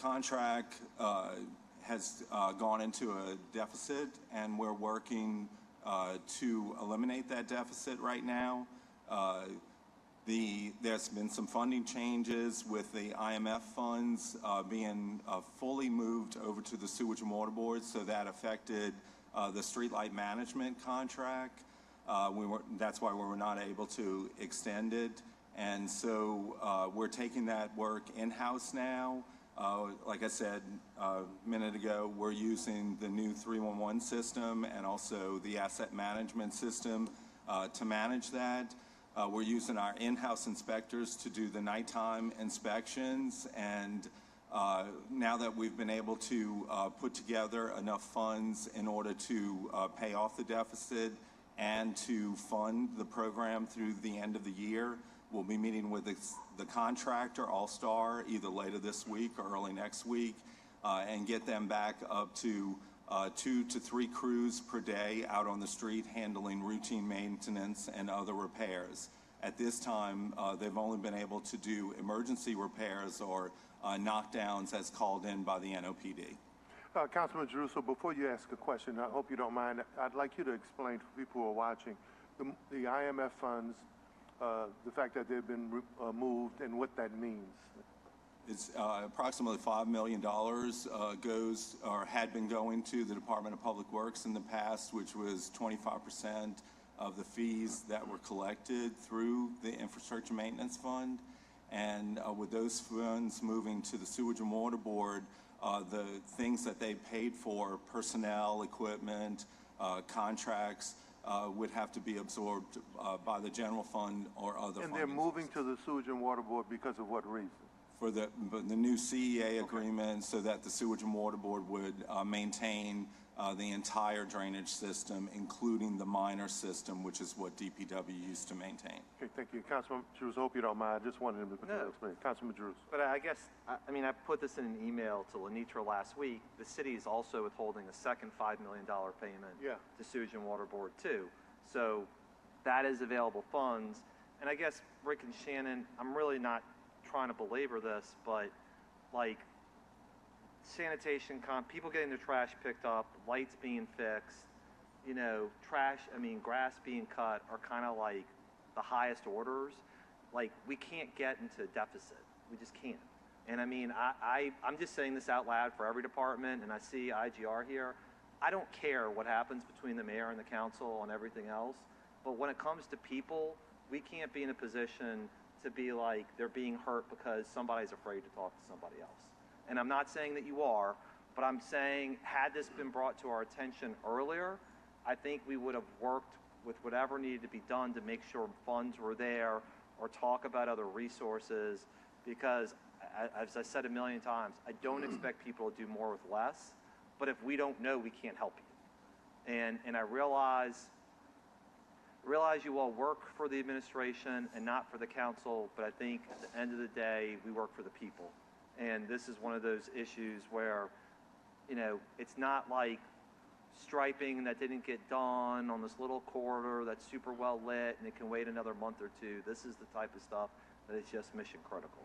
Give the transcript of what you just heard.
contract has gone into a deficit, and we're working to eliminate that deficit right now. There's been some funding changes with the IMF funds being fully moved over to the Sewage and Water Board, so that affected the streetlight management contract. That's why we were not able to extend it. And so we're taking that work in-house now. Like I said a minute ago, we're using the new 311 system and also the asset management system to manage that. We're using our in-house inspectors to do the nighttime inspections, and now that we've been able to put together enough funds in order to pay off the deficit and to fund the program through the end of the year, we'll be meeting with the contractor, All-Star, either later this week or early next week, and get them back up to 2 to 3 crews per day out on the street handling routine maintenance and other repairs. At this time, they've only been able to do emergency repairs or knockdowns as called in by the NOPD. Councilman Giarrusso, before you ask a question, I hope you don't mind, I'd like you to explain to people who are watching the IMF funds, the fact that they've been moved and what that means. It's approximately $5 million goes or had been going to the Department of Public Works in the past, which was 25% of the fees that were collected through the Infrastructure Maintenance Fund. And with those funds moving to the Sewage and Water Board, the things that they paid for, personnel, equipment, contracts, would have to be absorbed by the general fund or other. And they're moving to the Sewage and Water Board because of what reason? For the new CEA agreement, so that the Sewage and Water Board would maintain the entire drainage system, including the minor system, which is what DPW used to maintain. Okay, thank you. Councilman Giarrusso, hope you don't mind. I just wanted him to explain. Councilman Giarrusso. But I guess, I mean, I put this in an email to Lenitra last week. The city is also withholding a second $5 million payment to Sewage and Water Board too. So that is available funds. And I guess, Rick and Shannon, I'm really not trying to belabor this, but like sanitation, people getting their trash picked up, lights being fixed, you know, grass being cut are kind of like the highest orders. Like, we can't get into deficit. We just can't. And I mean, I'm just saying this out loud for every department, and I see IGR here. I don't care what happens between the mayor and the council and everything else, but when it comes to people, we can't be in a position to be like they're being hurt because somebody's afraid to talk to somebody else. And I'm not saying that you are, but I'm saying had this been brought to our attention earlier, I think we would have worked with whatever needed to be done to make sure funds were there or talk about other resources, because as I said a million times, I don't expect people to do more with less, but if we don't know, we can't help you. And I realize you all work for the administration and not for the council, but I think at the end of the day, we work for the people. And this is one of those issues where, you know, it's not like striping that didn't get done on this little corridor that's super well lit and it can wait another month or two. This is the type of stuff that is just mission critical.